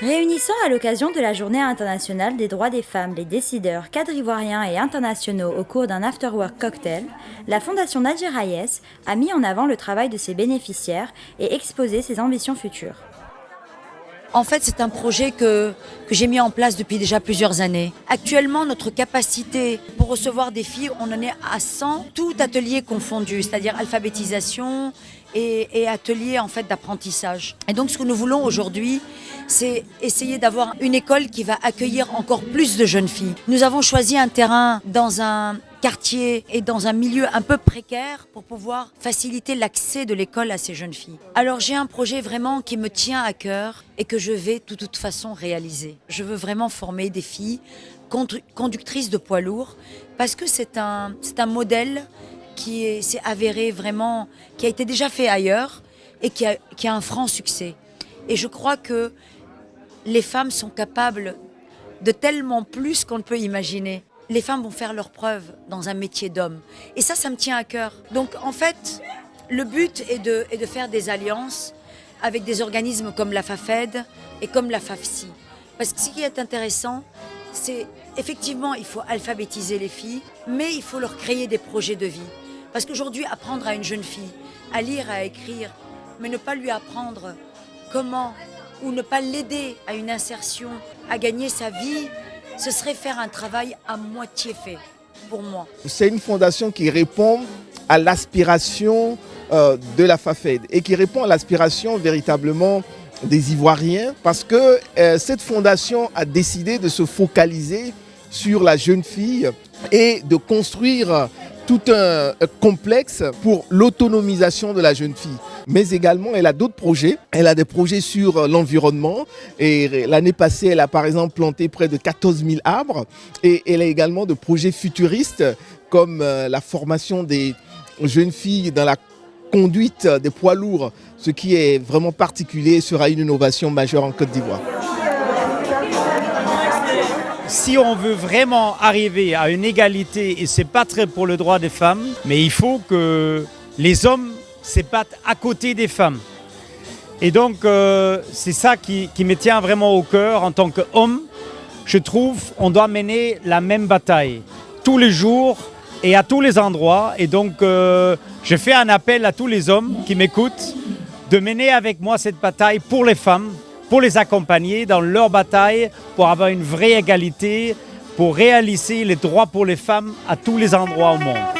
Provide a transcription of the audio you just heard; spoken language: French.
Réunissant à l'occasion de la Journée internationale des droits des femmes les décideurs cadres ivoiriens et internationaux au cours d'un afterwork cocktail, la Fondation Nadjer Hayes a mis en avant le travail de ses bénéficiaires et exposé ses ambitions futures. En fait, c'est un projet que j'ai mis en place depuis déjà plusieurs années. Actuellement, notre capacité pour recevoir des filles, on en est à 100, tout atelier confondu, c'est-à-dire alphabétisation et atelier en fait d'apprentissage. Et donc, ce que nous voulons aujourd'hui, c'est essayer d'avoir une école qui va accueillir encore plus de jeunes filles. Nous avons choisi un terrain dans un quartier et dans un milieu un peu précaire pour pouvoir faciliter l'accès de l'école à ces jeunes filles. Alors j'ai un projet vraiment qui me tient à cœur et que je vais de toute façon réaliser. Je veux vraiment former des filles conductrices de poids lourds parce que c'est un modèle qui s'est avéré vraiment, qui a été déjà fait ailleurs et qui a un franc succès. Et je crois que les femmes sont capables de tellement plus qu'on ne peut imaginer. Les femmes vont faire leurs preuves dans un métier d'homme. Et ça me tient à cœur. Donc en fait, le but est de faire des alliances avec des organismes comme la FAFED et comme la FAFSI. Parce que ce qui est intéressant, c'est effectivement, il faut alphabétiser les filles, mais il faut leur créer des projets de vie. Parce qu'aujourd'hui, apprendre à une jeune fille à lire, à écrire, mais ne pas lui apprendre comment, ou ne pas l'aider à une insertion, à gagner sa vie, ce serait faire un travail à moitié fait, pour moi. C'est une fondation qui répond à l'aspiration de la FAFED et qui répond à l'aspiration véritablement des Ivoiriens parce que cette fondation a décidé de se focaliser sur la jeune fille et de construire tout un complexe pour l'autonomisation de la jeune fille. Mais également, elle a d'autres projets. Elle a des projets sur l'environnement. Et l'année passée, elle a par exemple planté près de 14 000 arbres. Et elle a également de projets futuristes comme la formation des jeunes filles dans la conduite des poids lourds, ce qui est vraiment particulier et sera une innovation majeure en Côte d'Ivoire. Si on veut vraiment arriver à une égalité, et c'est pas très pour le droit des femmes, mais il faut que les hommes se battent à côté des femmes. Et donc c'est ça qui me tient vraiment au cœur en tant qu'homme. Je trouve qu'on doit mener la même bataille tous les jours et à tous les endroits. Et donc je fais un appel à tous les hommes qui m'écoutent de mener avec moi cette bataille pour les femmes, pour les accompagner dans leur bataille, pour avoir une vraie égalité, pour réaliser les droits pour les femmes à tous les endroits au monde.